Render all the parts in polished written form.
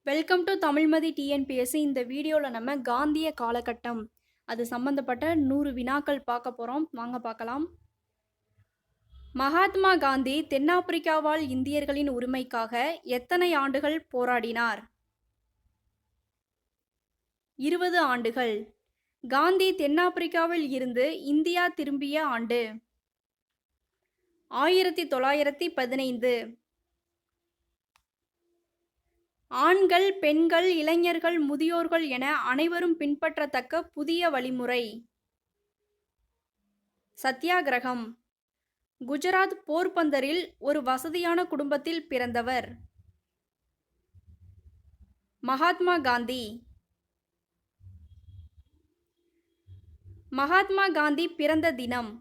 Welcome to Tamilmathi TNPSC. இந்த வீடியோவில் நம்ம காந்திய காலகட்டம் அது சம்பந்தப்பட்ட 100 வினாக்கள் பார்க்க போகிறோம். வாங்க பார்க்கலாம். மகாத்மா காந்தி தென்னாப்பிரிக்கா வாழ் இந்தியர்களின் உரிமைக்காக எத்தனை ஆண்டுகள் போராடினார்? 20 ஆண்டுகள். காந்தி தென்னாப்பிரிக்காவில் இருந்து இந்தியா திரும்பிய ஆண்டு 1915. ஆண்கள், பெண்கள், இளைஞர்கள், முதியோர்கள் என அனைவரும் பின்பற்றத்தக்க புதிய வழிமுறை சத்தியாகிரகம். குஜராத் போர்பந்தரில் ஒரு வசதியான குடும்பத்தில் பிறந்தவர் மகாத்மா காந்தி. மகாத்மா காந்தி பிறந்த தினம்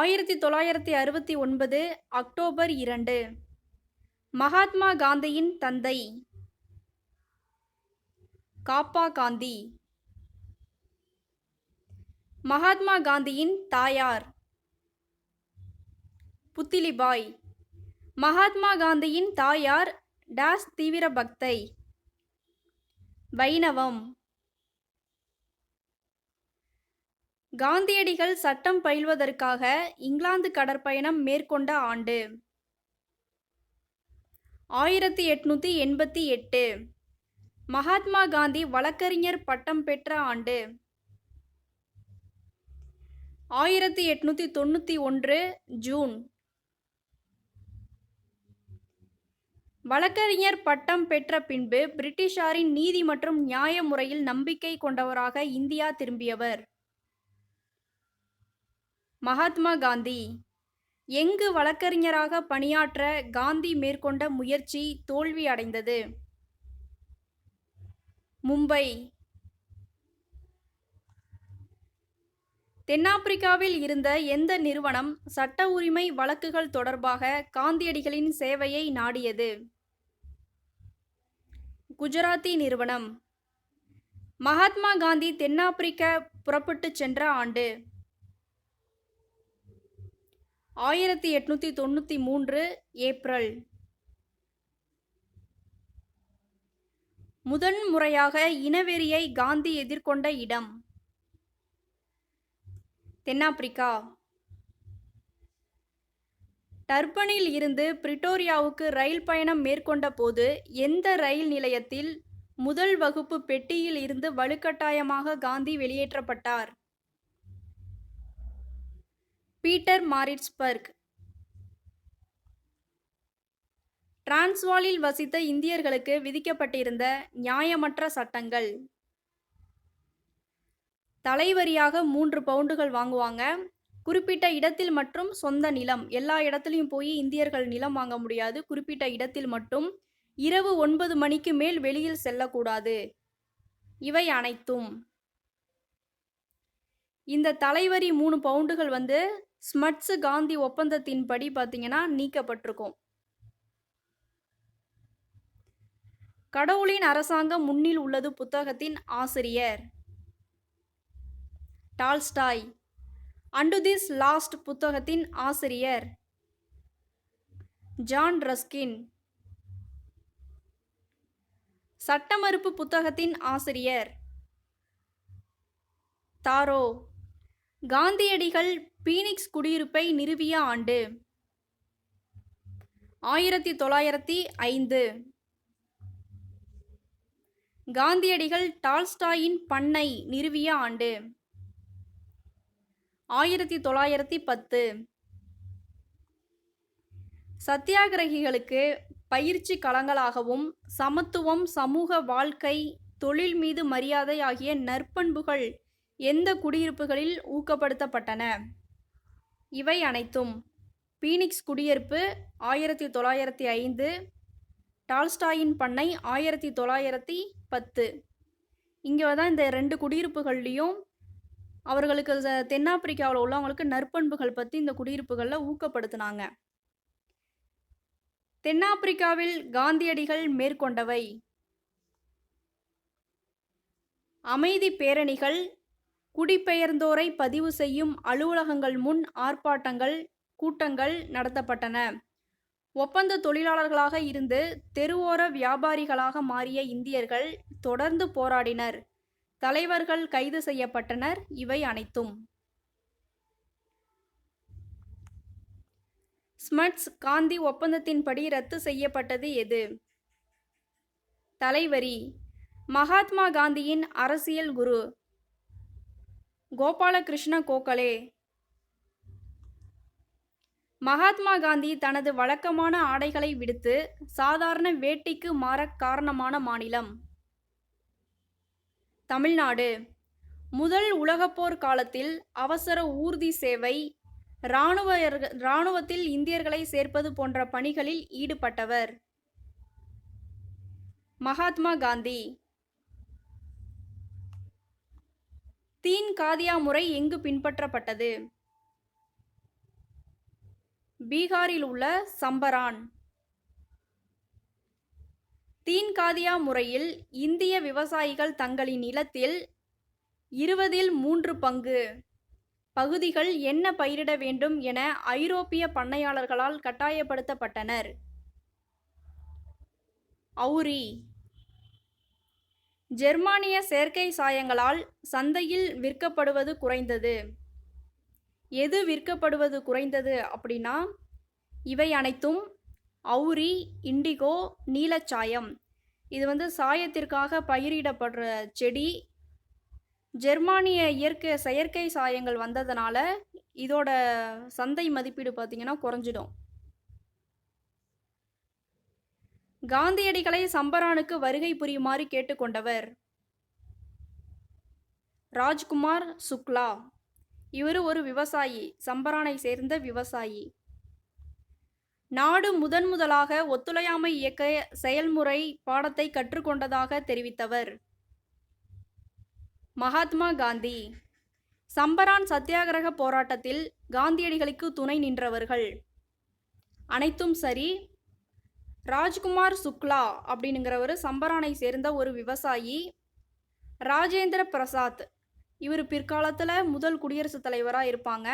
1969 அக்டோபர் 2. மகாத்மா காந்தியின் தந்தை காப்பா காந்தி. மகாத்மா காந்தியின் தாயார் புத்திலிபாய். மகாத்மா காந்தியின் தாயார் டாஸ் தீவிர பக்தை. வைணவம். காந்தியடிகள் சட்டம் பயில்வதற்காக இங்கிலாந்து கடற்பயணம் மேற்கொண்ட ஆண்டு 1888. மகாத்மா காந்தி வழக்கறிஞர் பட்டம் பெற்ற ஆண்டு 1891 ஜூன். வழக்கறிஞர் பட்டம் பெற்ற பின்பு பிரிட்டிஷாரின் நீதி மற்றும் நியாய முறையில் நம்பிக்கை கொண்டவராக இந்தியா திரும்பியவர் மகாத்மா காந்தி. எங்கு வழக்கறிஞராக பணியாற்ற காந்தி மேற்கொண்ட முயற்சி தோல்வி அடைந்தது? மும்பை. தென்னாப்பிரிக்காவில் இருந்த எந்த நிறுவனம் சட்ட உரிமை வழக்குகள் தொடர்பாக காந்தியடிகளின் சேவையை நாடியது? குஜராத்தி நிறுவனம். மகாத்மா காந்தி தென்னாப்பிரிக்க புறப்பட்டுச் சென்ற ஆண்டு 1893 ஏப்ரல். முதன் முறையாக இனவெறியை காந்தி எதிர்கொண்ட இடம் தென்னாப்பிரிக்கா. டர்பனில் இருந்து பிரிட்டோரியாவுக்கு ரயில் பயணம் மேற்கொண்ட போது எந்த ரயில் நிலையத்தில் முதல் வகுப்பு பெட்டியில் இருந்து வலுக்கட்டாயமாக காந்தி வெளியேற்றப்பட்டார்? பீட்டர் மாரிட்ஸ்பர்க். டிரான்ஸ்வாலில் வசித்த இந்தியர்களுக்கு விதிக்கப்பட்டிருந்த நியாயமற்ற சட்டங்கள். தலைவரியாக 3 பவுண்டுகள் வாங்குவாங்க. குறிப்பிட்ட இடத்தில் மற்றும் சொந்த நிலம். எல்லா இடத்துலையும் போய் இந்தியர்கள் நிலம் வாங்க முடியாது. குறிப்பிட்ட இடத்தில் மட்டும். இரவு 9 மணிக்கு மேல் வெளியில் செல்லக்கூடாது. இவை அனைத்தும். இந்த தலைவரி 3 பவுண்டுகள் ஸ்மட்ஸ் காந்தி ஒப்பந்தத்தின்படி பார்த்தீங்கன்னா நீக்கப்பட்டிருக்கும். கடவுளின் அரசாங்கம் முன்னில் உள்ளது புத்தகத்தின் ஆசிரியர் டால்ஸ்டாய். அண்டு திஸ் லாஸ்ட் புத்தகத்தின் ஆசிரியர் ஜான் ரஸ்கின். சட்ட மறுப்பு புத்தகத்தின் ஆசிரியர் தாரோ. காந்தியடிகள் பீனிக்ஸ் குடியிருப்பை நிறுவிய ஆண்டு 1905. காந்தியடிகள் டால்ஸ்டாயின் பண்ணை நிறுவிய ஆண்டு 1910. சத்தியாகிரகிகளுக்கு பயிற்சி களங்களாகவும் சமத்துவம், சமூக வாழ்க்கை, தொழில் மீது மரியாதை ஆகிய நற்பண்புகள் எந்த குடியிருப்புகளில் ஊக்கப்படுத்தப்பட்டன? இவை அனைத்தும். பீனிக்ஸ் குடியிருப்பு 1905, டால்ஸ்டாயின் பண்ணை 1910. இங்கே தான் இந்த 2 குடியிருப்புகள்லையும் அவர்களுக்கு தென்னாப்பிரிக்காவில் உள்ளவங்களுக்கு நற்பண்புகள் பற்றி இந்த குடியிருப்புகளில் ஊக்கப்படுத்தினாங்க. தென்னாப்பிரிக்காவில் காந்தியடிகள் மேற்கொண்டவை: அமைதி பேரணிகள், குடிபெயர்ந்தோரை பதிவு செய்யும் அலுவலகங்கள் முன் ஆர்ப்பாட்டங்கள், கூட்டங்கள் நடத்தப்பட்டன. ஒப்பந்த தொழிலாளர்களாக இருந்து தெருவோர வியாபாரிகளாக மாறிய இந்தியர்கள் தொடர்ந்து போராடினர். தலைவர்கள் கைது செய்யப்பட்டனர். இவை அனைத்தும். ஸ்மட்ஸ் காந்தி ஒப்பந்தத்தின்படி ரத்து செய்யப்பட்டது எது? தலைவரி. மகாத்மா காந்தியின் அரசியல் குரு கோபாலகிருஷ்ண கோகலே. மகாத்மா காந்தி தனது வழக்கமான ஆடைகளை விடுத்து சாதாரண வேட்டிக்கு மாறக் காரணமான மாநிலம்? தமிழ்நாடு. முதல் உலகப்போர் காலத்தில் அவசர ஊர்தி சேவை, இராணுவத்தில் இந்தியர்களை சேர்ப்பது போன்ற பணிகளில் ஈடுபட்டவர்? மகாத்மா காந்தி. தீன் காதியா முறை எங்கு பின்பற்றப்பட்டது? பீகாரில் உள்ள சம்பரான். தீன் காதியா முறையில் இந்திய விவசாயிகள் தங்களின் நிலத்தில் 3 பகுதிகள் என்ன பயிரிட வேண்டும் என ஐரோப்பிய பண்ணையாளர்களால் கட்டாயப்படுத்தப்பட்டனர்? அவுரி. ஜெர்மானிய செயற்கை சாயங்களால் சந்தையில் விற்கப்படுவது குறைந்தது. எது விற்கப்படுவது குறைந்தது அப்படின்னா இவை அனைத்தும் அவுரி, இண்டிகோ, நீலச்சாயம். இது சாயத்திற்காக பயிரிடப்படுற செடி. ஜெர்மானிய செயற்கை சாயங்கள் வந்ததுனால இதோட சந்தை மதிப்பீடு பார்த்திங்கன்னா குறைஞ்சிடும். காந்தியடிகளை சம்பரானுக்கு வருகை புரியுமாறு கேட்டுக்கொண்டவர்? ராஜ்குமார் சுக்லா. இவர் ஒரு விவசாயி, சம்பரானை சேர்ந்த விவசாயி. நாடு முதலாக ஒத்துழையாமை இயக்க செயல்முறை பாடத்தை கற்றுக்கொண்டதாக தெரிவித்தவர்? மகாத்மா காந்தி. சம்பரான் சத்தியாகிரக போராட்டத்தில் காந்தியடிகளுக்கு துணை நின்றவர்கள்? அனைத்தும் சரி. ராஜ்குமார் சுக்லா அப்படிங்கிறவர் சம்பரானை சேர்ந்த ஒரு விவசாயி. ராஜேந்திர பிரசாத் இவர் பிற்காலத்தில் முதல் குடியரசுத் தலைவராக இருப்பாங்க.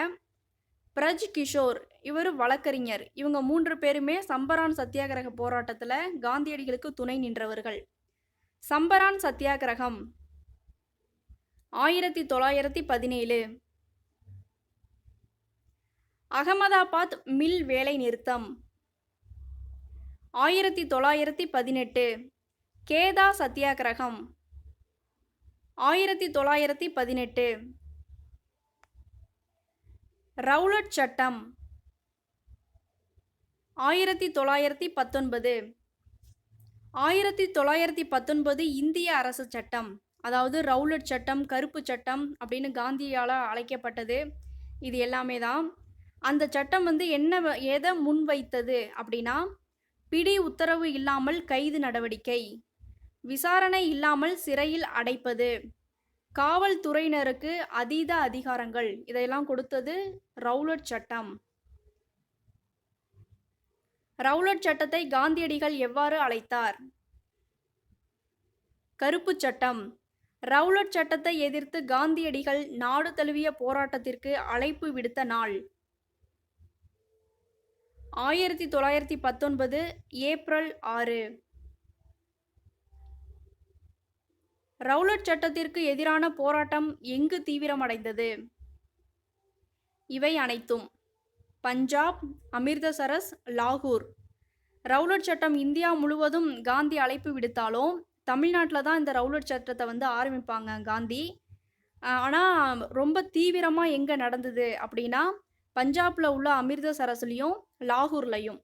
பிரஜ் கிஷோர் இவர் வழக்கறிஞர். இவங்க 3 பேருமே சம்பரான் சத்தியாகிரக போராட்டத்தில் காந்தியடிகளுக்கு துணை நின்றவர்கள். சம்பரான் சத்தியாகிரகம் 1917. அகமதாபாத் மில் வேலை நிறுத்தம் 1918. கேதா சத்தியாகிரகம் 1918. ரவுலட் சட்டம் 1919. 1919 இந்திய அரசு சட்டம், அதாவது ரவுலட் சட்டம், கருப்பு சட்டம் அப்படின்னு காந்தியால் அழைக்கப்பட்டது. இது எல்லாமே தான். அந்த சட்டம் எதை முன்வைத்தது அப்படின்னா, பிடி உத்தரவு இல்லாமல் கைது நடவடிக்கை, விசாரணை இல்லாமல் சிறையில் அடைப்பது, காவல்துறையினருக்கு அதீத அதிகாரங்கள், இதையெல்லாம் கொடுத்தது ரவுலட் சட்டம். ரவுலட் சட்டத்தை காந்தியடிகள் எவ்வாறு அழைத்தார்? கருப்பு சட்டம். ரவுலட் சட்டத்தை எதிர்த்து காந்தியடிகள் நாடு தழுவிய போராட்டத்திற்கு அழைப்பு விடுத்த நாள் 1919 ஏப்ரல் 6. ரவுலட் சட்டத்திற்கு எதிரான போராட்டம் எங்கு தீவிரமடைந்தது? இவை அனைத்தும். பஞ்சாப், அமிர்தசரஸ், லாகூர். ரவுலட் சட்டம் இந்தியா முழுவதும் காந்தி அழைப்பு விடுத்தாலும் தமிழ்நாட்டில் தான் இந்த ரவுலட் சட்டத்தை ஆரம்பிப்பாங்க காந்தி. ஆனால் ரொம்ப தீவிரமாக எங்கே நடந்தது அப்படின்னா பஞ்சாபில் உள்ள அமிர்தசரஸ்லையும் லாகூர்லையும்.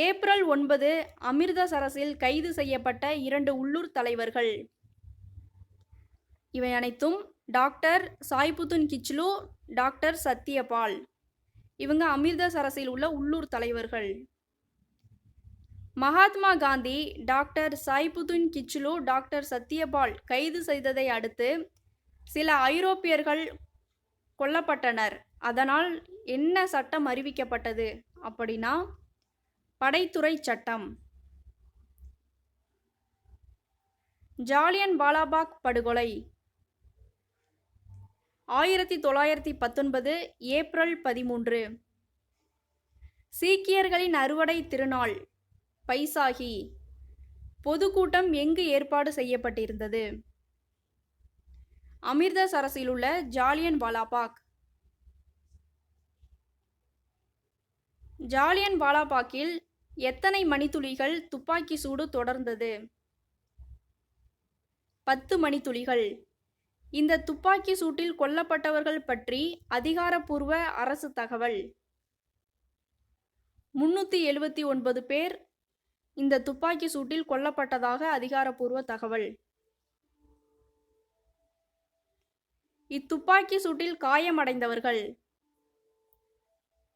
ஏப்ரல் 9 அமிர்தசரஸில் கைது செய்யப்பட்ட 2 உள்ளூர் தலைவர்கள். இவை அனைத்தும் டாக்டர் சாய்புத்துன் கிச்லு, டாக்டர் சத்யபால். இவங்க அமிர்தசரஸில் உள்ள உள்ளூர் தலைவர்கள். மகாத்மா காந்தி டாக்டர் சாய்புத்துன் கிச்லு, டாக்டர் சத்யபால் கைது செய்ததை அடுத்து சில ஐரோப்பியர்கள் கொல்லப்பட்டனர். அதனால் என்ன சட்டம் அறிவிக்கப்பட்டது அப்படின்னா படைத்துறை சட்டம். ஜாலியன் வாலாபாக் படுகொலை 1919 ஏப்ரல் 13. சீக்கியர்களின் அறுவடை திருநாள் பைசாகி பொதுக்கூட்டம் எங்கு ஏற்பாடு செய்யப்பட்டிருந்தது? அமிர்தசரஸில் உள்ள ஜாலியன் வாலாபாக். ஜாலியன் வாலாபாக்கில் எத்தனை மணித்துளிகள் துப்பாக்கி சூடு தொடர்ந்தது? 10 மணித்துளிகள். இந்த துப்பாக்கி சூட்டில் கொல்லப்பட்டவர்கள் பற்றி அதிகாரப்பூர்வ அரசு தகவல். 379 பேர் இந்த துப்பாக்கி சூட்டில் கொல்லப்பட்டதாக அதிகாரப்பூர்வ தகவல். இத்துப்பாக்கி சூட்டில் காயமடைந்தவர்கள்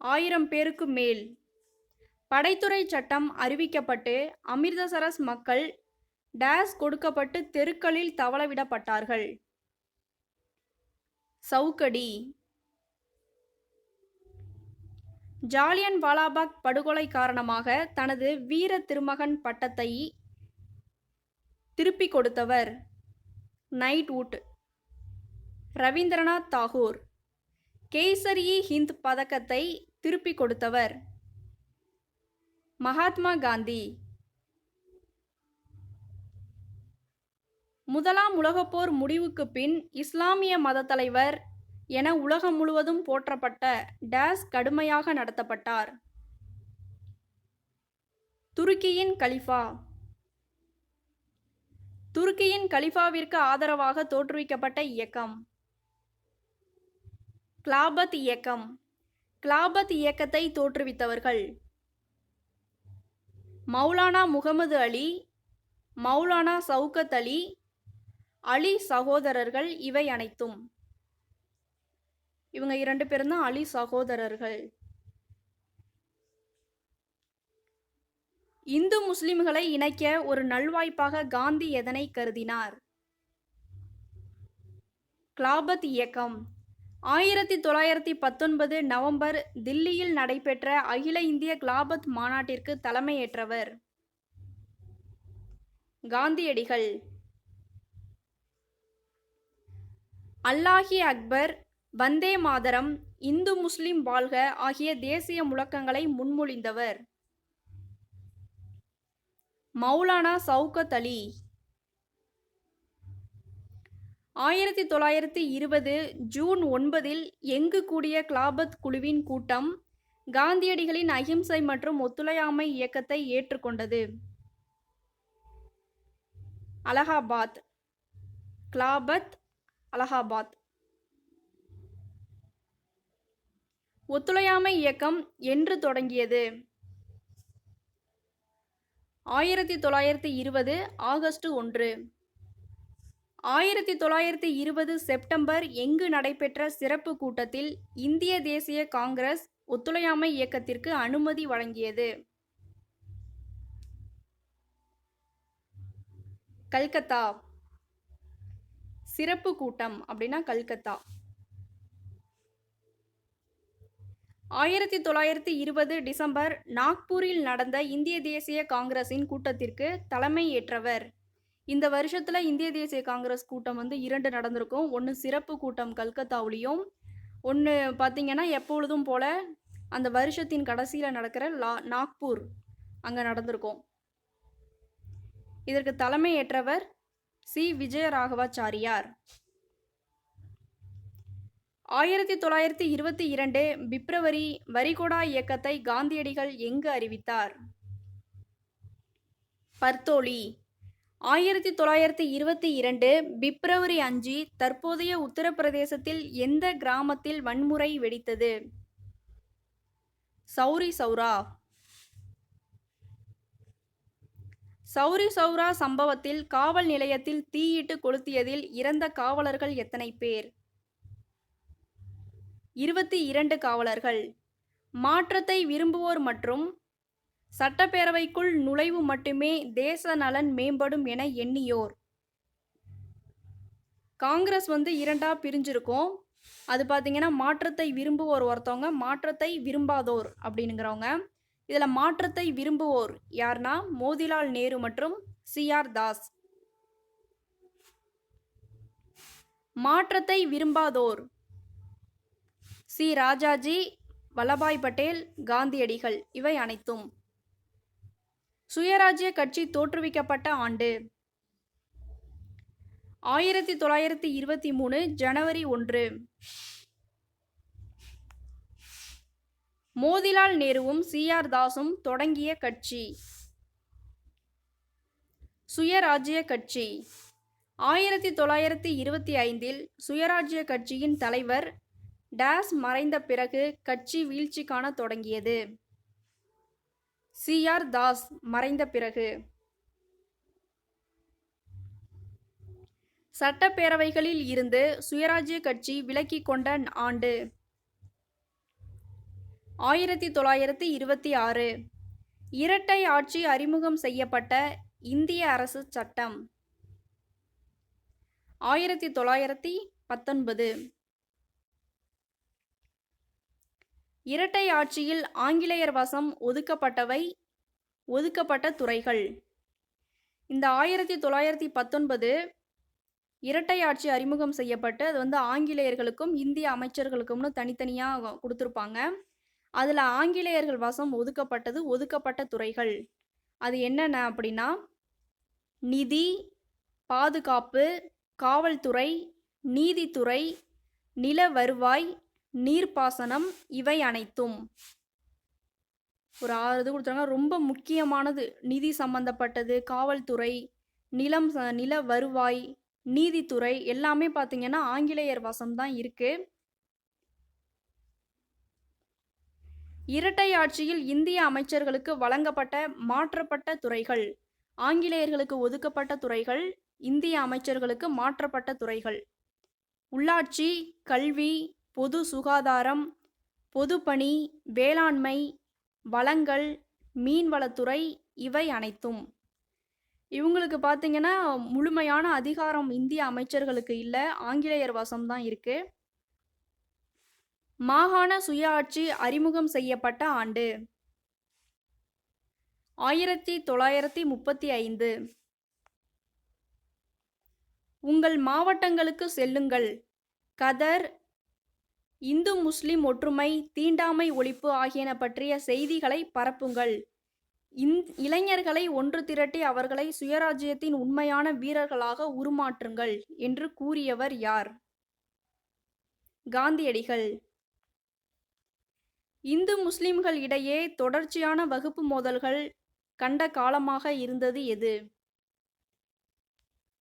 1000 பேருக்கு மேல். படைத்துறை சட்டம் அறிவிக்கப்பட்டு அமிர்தசரஸ் மக்கள் டேஸ் கொடுக்கப்பட்டு தெருக்களில் தவளவிடப்பட்டார்கள். சவுக்கடி. ஜாலியன் வாலாபாக் படுகொலை காரணமாக தனது வீர திருமகன் பட்டத்தை திருப்பிக் கொடுத்தவர் நைட்வுட். ரவீந்திரநாத் தாகூர். கேசரி-இ-ஹிந்த் பதக்கத்தை திருப்பிக் கொடுத்தவர் மகாத்மா காந்தி. முதலாம் உலகப்போர் முடிவுக்கு பின் இஸ்லாமிய மத தலைவர் என உலகம் முழுவதும் போற்றப்பட்ட டேஸ் கடுமையாக நடத்தப்பட்டார். துருக்கியின் கலிஃபா. துருக்கியின் கலிஃபாவிற்கு ஆதரவாக தோற்றுவிக்கப்பட்ட இயக்கம் கிலாபத் இயக்கம். கிலாபத் இயக்கத்தை தோற்றுவித்தவர்கள் மௌலானா முகமது அலி, மௌலானா சவுகத் அலி, அலி சகோதரர்கள். இவை அனைத்தும் இவங்க 2 பேரும் தான் அலி சகோதரர்கள். இந்து முஸ்லிம்களை இணைக்க ஒரு நல்வாய்ப்பாக காந்தி எதனை கருதினார்? கிலாபத் இயக்கம். 1919 நவம்பர் தில்லியில் நடைபெற்ற அகில இந்திய கிலாபத் மாநாட்டிற்கு தலைமையேற்றவர் காந்தியடிகள். அல்லாஹி அக்பர், வந்தே மாதரம், இந்து முஸ்லிம் வாழ்க ஆகிய தேசிய முழக்கங்களை முன்மொழிந்தவர் மௌலானா சவுகத் அலி. 1920 ஜூன் 9 எங்கு கூடிய கிலாபத் குழுவின் கூட்டம் காந்தியடிகளின் அகிம்சை மற்றும் ஒத்துழையாமை இயக்கத்தை ஏற்றுக்கொண்டது? அலகாபாத். கிலாபத் அலகாபாத். ஒத்துழையாமை இயக்கம் என்று தொடங்கியது? 1920 ஆகஸ்ட் 1. 1920 செப்டம்பர் எங்கு நடைபெற்ற சிறப்பு கூட்டத்தில் இந்திய தேசிய காங்கிரஸ் ஒத்துழையாமை இயக்கத்திற்கு அனுமதி வழங்கியது? கல்கத்தா. சிறப்பு கூட்டம் அப்படின்னா கல்கத்தா. 1920 டிசம்பர் நாக்பூரில் நடந்த இந்திய தேசிய காங்கிரசின் கூட்டத்திற்கு தலைமை ஏற்றவர்? இந்த வருஷத்தில் இந்திய தேசிய காங்கிரஸ் கூட்டம் 2 நடந்திருக்கும். ஒன்று சிறப்பு கூட்டம் கல்கத்தாவிலையும், ஒன்று பார்த்திங்கன்னா எப்பொழுதும் போல அந்த வருஷத்தின் கடைசியில் நடக்கிற நாக்பூர் அங்கே நடந்திருக்கும். இதற்கு தலைமை ஏற்றவர் சி. விஜயராகவாச்சாரியார். 1922 பிப்ரவரி வரிகொடா இயக்கத்தை காந்தியடிகள் எங்கு அறிவித்தார்? பர்தோலி. 1922 பிப்ரவரி 5 தற்போதைய உத்தரப்பிரதேசத்தில் எந்த கிராமத்தில் வன்முறை வெடித்தது? சௌரி சௌரா. சௌரி சௌரா சம்பவத்தில் காவல் நிலையத்தில் தீயிட்டு கொளுத்தியதில் இறந்த காவலர்கள் எத்தனை பேர்? 22 காவலர்கள். மாற்றத்தை விரும்புவோர் மற்றும் சட்டப்பேரவைக்குள் நுழைவு மட்டுமே தேச நலன் மேம்படும் என எண்ணியோர். காங்கிரஸ் 2ஆ பிரிஞ்சிருக்கும். அது பார்த்தீங்கன்னா மாற்றத்தை விரும்புவோர் ஒருத்தவங்க, மாற்றத்தை விரும்பாதோர் அப்படிங்கிறவங்க. இதில் மாற்றத்தை விரும்புவோர் யார்னா மோதிலால் நேரு மற்றும் சி.ஆர். தாஸ். மாற்றத்தை விரும்பாதோர் சி. ராஜாஜி, வல்லபாய் பட்டேல், காந்தியடிகள் இவை அனைத்தும். சுயராஜ்ய கட்சி தோற்றுவிக்கப்பட்ட ஆண்டு 1923 ஜனவரி 1. மோதிலால் நேருவும் சி.ஆர். தாஸும் தொடங்கிய கட்சி. சுயராஜ்ய கட்சி 1925 சுயராஜ்ய கட்சியின் தலைவர் டேஸ் மறைந்த பிறகு கட்சி வீழ்ச்சி காண தொடங்கியது. சி.ஆர். தாஸ் மறைந்த பிறகு. சட்டப்பேரவைகளில் இருந்து சுயராஜ்ய கட்சி விலக்கிக் கொண்ட ஆண்டு 1926. இரட்டை ஆட்சி அறிமுகம் செய்யப்பட்ட இந்திய அரசு சட்டம் 1919. இரட்டை ஆட்சியில் ஆங்கிலேயர் வசம் ஒதுக்கப்பட்ட துறைகள். இந்த 1919 இரட்டை ஆட்சி அறிமுகம் செய்யப்பட்டு அது ஆங்கிலேயர்களுக்கும் இந்திய அமைச்சர்களுக்கும்னு தனித்தனியாக கொடுத்துருப்பாங்க. அதில் ஆங்கிலேயர்கள் வசம் ஒதுக்கப்பட்ட துறைகள் அது என்னென்ன அப்படின்னா நிதி, பாதுகாப்பு, காவல்துறை, நீதித்துறை, நில வருவாய், நீர்ப்பாசனம் இவை அனைத்தும். ஒரு 6 இது கொடுத்தாங்க. ரொம்ப முக்கியமானது நிதி சம்பந்தப்பட்டது, காவல்துறை, நில வருவாய், நீதித்துறை எல்லாமே பார்த்தீங்கன்னா ஆங்கிலேயர் வசம்தான் இருக்கு. இரட்டை ஆட்சியில் இந்திய அமைச்சர்களுக்கு வழங்கப்பட்ட மாற்றப்பட்ட துறைகள். ஆங்கிலேயர்களுக்கு ஒதுக்கப்பட்ட துறைகள், இந்திய அமைச்சர்களுக்கு மாற்றப்பட்ட துறைகள். உள்ளாட்சி, கல்வி, பொது சுகாதாரம், பொதுப்பணி, வேளாண்மை, வளங்கள், மீன்வளத்துறை இவை அனைத்தும். இவங்களுக்கு பார்த்தீங்கன்னா முழுமையான அதிகாரம் இந்திய அமைச்சர்களுக்கு இல்லை, ஆங்கிலேயர் வசம்தான் இருக்கு. மாகாண சுயாட்சி அறிமுகம் செய்யப்பட்ட ஆண்டு 1935. உங்கள் மாவட்டங்களுக்கு செல்லுங்கள். கதர், இந்து முஸ்லிம் ஒற்றுமை, தீண்டாமை ஒழிப்பு ஆகியன பற்றிய செய்திகளை பரப்புங்கள். இளைஞர்களை ஒன்று திரட்டி அவர்களை சுயராஜ்யத்தின் உண்மையான வீரர்களாக உருமாற்றுங்கள் என்று கூறியவர் யார்? காந்தியடிகள். இந்து முஸ்லிம்கள் இடையே தொடர்ச்சியான வகுப்பு மோதல்கள் கண்ட காலமாக இருந்தது எது?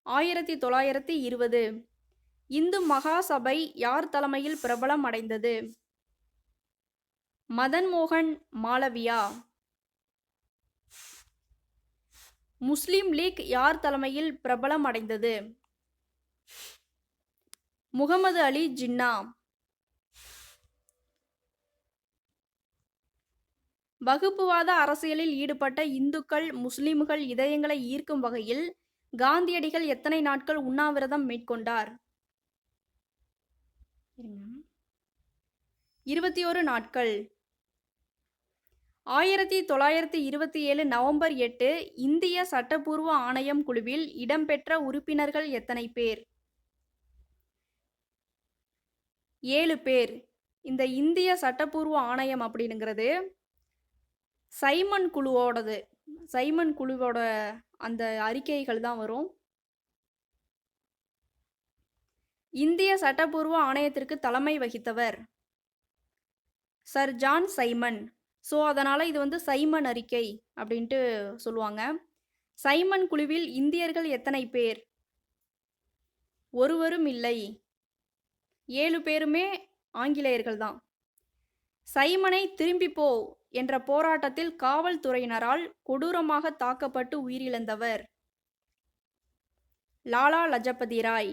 1920. இந்து மகாசபை யார் தலைமையில் பிரபலம் அடைந்தது? மதன் மோகன் மாளவியா. முஸ்லிம் லீக் யார் தலைமையில் பிரபலம் அடைந்தது? முகமது அலி ஜின்னா. வகுப்புவாத அரசியலில் ஈடுபட்ட இந்துக்கள் முஸ்லிம்கள் இதயங்களை ஈர்க்கும் வகையில் காந்தியடிகள் எத்தனை நாட்கள் உண்ணாவிரதம் மேற்கொண்டார்? 21 நாட்கள். 1927 நவம்பர் 8 இந்திய சட்டப்பூர்வ ஆணையம் குழுவில் இடம்பெற்ற உறுப்பினர்கள் எத்தனை பேர்? 7 பேர். இந்த இந்திய சட்டப்பூர்வ ஆணையம் அப்படிங்கிறது சைமன் குழுவோட அந்த அறிக்கைகள் தான் வரும். இந்திய சட்டப்பூர்வ ஆணையத்திற்கு தலைமை வகித்தவர் சர் ஜான் சைமன். ஸோ அதனால் இது சைமன் அறிக்கை அப்படின்ட்டு சொல்லுவாங்க. சைமன் குழுவில் இந்தியர்கள் எத்தனை பேர்? ஒருவரும் இல்லை. 7 பேருமே ஆங்கிலேயர்கள் தான். சைமனை திரும்பி போ என்ற போராட்டத்தில் காவல்துறையினரால் கொடூரமாக தாக்கப்பட்டு உயிரிழந்தவர் லாலா லஜபதி ராய்.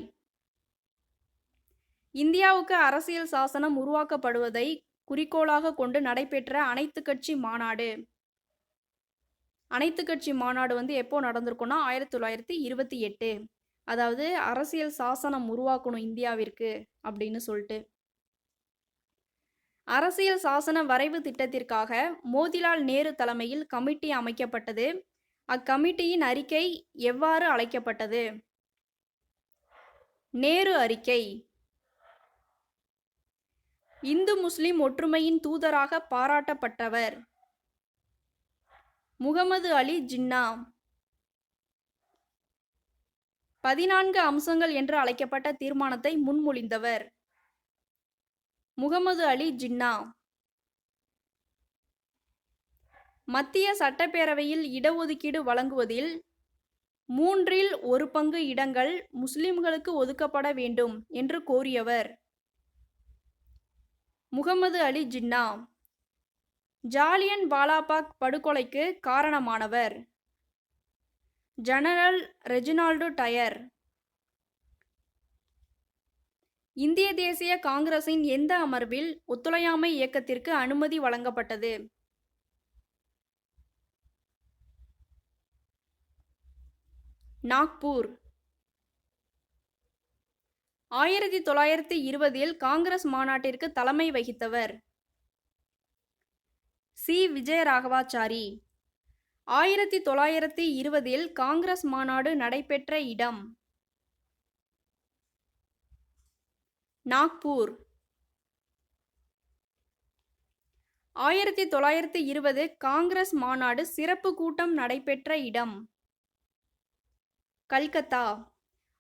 இந்தியாவுக்கு அரசியல் சாசனம் உருவாக்கப்படுவதை குறிக்கோளாக கொண்டு நடைபெற்ற அனைத்துக் கட்சி மாநாடு. அனைத்துக் கட்சி மாநாடு எப்போ நடந்திருக்குன்னா 1928. அதாவது அரசியல் சாசனம் உருவாக்கணும் இந்தியாவிற்கு அப்படின்னு சொல்லிட்டு. அரசியல் சாசன வரைவு திட்டத்திற்காக மோதிலால் நேரு தலைமையில் கமிட்டி அமைக்கப்பட்டது. அக்கமிட்டியின் அறிக்கை எவ்வாறு அழைக்கப்பட்டது? நேரு அறிக்கை. இந்து முஸ்லிம் ஒற்றுமையின் தூதராக பாராட்டப்பட்டவர். முகமது அலி ஜின்னா. 14 அம்சங்கள் என்று அழைக்கப்பட்ட தீர்மானத்தை முன்மொழிந்தவர். முகமது அலி ஜின்னா. மத்திய சட்டப்பேரவையில் இடஒதுக்கீடு வழங்குவதில் 1/3 இடங்கள் முஸ்லிம்களுக்கு ஒதுக்கப்பட வேண்டும் என்று கோரியவர். முகமது அலி ஜின்னா. ஜாலியன் வாலாபாக் படுகொலைக்கு காரணமானவர். General Reginald Dyer. இந்திய தேசிய காங்கிரசின் எந்த அமர்வில் ஒத்துழையாமை இயக்கத்திற்கு அனுமதி வழங்கப்பட்டது? நாக்பூர். 1920 காங்கிரஸ் மாநாட்டிற்கு தலைமை வகித்தவர். சி. விஜயராகவாச்சாரி. 1920 காங்கிரஸ் மாநாடு நடைபெற்ற இடம்? நாக்பூர். 1920 காங்கிரஸ் மாநாடு சிறப்பு கூட்டம் நடைபெற்ற இடம்? கல்கத்தா.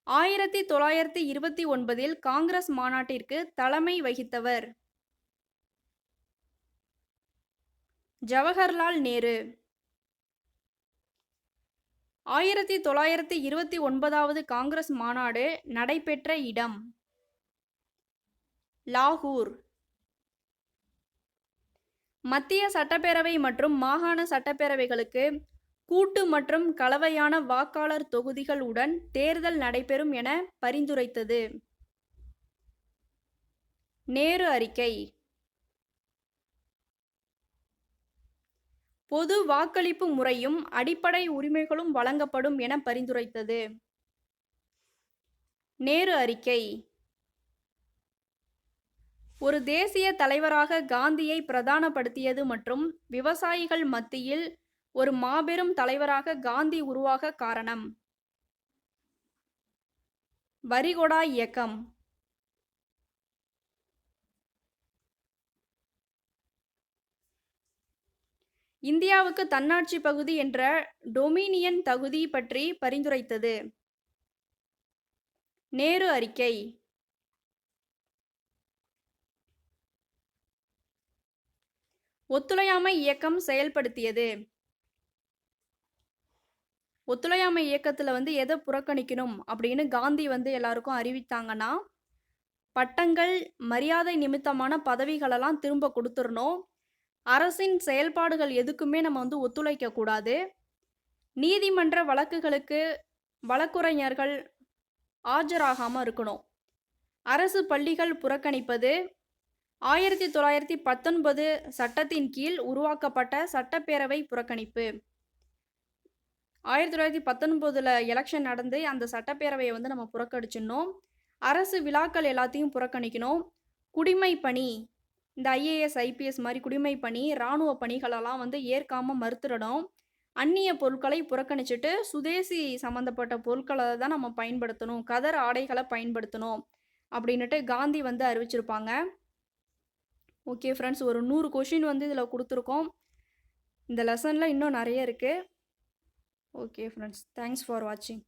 1929 காங்கிரஸ் மாநாட்டிற்கு தலைமை வகித்தவர்? ஜவஹர்லால் நேரு. 1929 காங்கிரஸ் மாநாடு நடைபெற்ற இடம்? லாகூர். மத்திய சட்டப்பேரவை மற்றும் மாகாண சட்டப்பேரவைகளுக்கு கூட்டு மற்றும் கலவையான வாக்காளர் தொகுதிகள் உடன் தேர்தல் நடைபெறும் என பரிந்துரைத்தது? நேரு அறிக்கை. பொது வாக்களிப்பு முறையும் அடிப்படை உரிமைகளும் வழங்கப்படும் என பரிந்துரைத்தது? நேரு அறிக்கை. ஒரு தேசிய தலைவராக காந்தியை பிரதானப்படுத்தியது மற்றும் விவசாயிகள் மத்தியில் ஒரு மாபெரும் தலைவராக காந்தி உருவாக காரணம்? வரிகொடா இயக்கம். இந்தியாவுக்கு தன்னாட்சி பகுதி என்ற டொமினியன் தகுதி பற்றி பரிந்துரைத்தது? நேரு அறிக்கை. ஒத்துழையாமை இயக்கம் செயல்படுத்தியது? ஒத்துழையாமை இயக்கத்தில் எதை புறக்கணிக்கணும் அப்படின்னு காந்தி எல்லாருக்கும் அறிவித்தாங்கன்னா, பட்டங்கள் மரியாதை நிமித்தமான பதவிகளெல்லாம் திரும்ப கொடுத்துடணும், அரசின் செயல்பாடுகள் எதுக்குமே நம்ம ஒத்துழைக்க கூடாது, நீதிமன்ற வழக்குகளுக்கு வழக்குரைஞர்கள் ஆஜராகாமல் இருக்கணும், அரசு பள்ளிகள் புறக்கணிப்பது, 1919 சட்டத்தின் கீழ் உருவாக்கப்பட்ட சட்டப்பேரவை புறக்கணிப்பு. 1919 எலெக்ஷன் நடந்து அந்த சட்டப்பேரவையை நம்ம புறக்கணிச்சிடணும், அரசு விழாக்கள் எல்லாத்தையும் புறக்கணிக்கணும், குடிமை பணி, இந்த IAS IPS மாதிரி குடிமை பணி இராணுவ பணிகளெல்லாம் ஏற்காமல் மறுத்துடணும், அந்நிய பொருட்களை புறக்கணிச்சுட்டு சுதேசி சம்மந்தப்பட்ட பொருட்களை தான் நம்ம பயன்படுத்தணும், கதர் ஆடைகளை பயன்படுத்தணும் அப்படின்னுட்டு காந்தி அறிவிச்சிருப்பாங்க. ஓகே ஃப்ரெண்ட்ஸ், ஒரு 100 கொஷின் இதில் கொடுத்துருக்கோம். இந்த லெசனில் இன்னும் நிறைய இருக்குது. ஓகே ஃப்ரெண்ட்ஸ், தேங்க்ஸ் ஃபார் வாட்சிங்.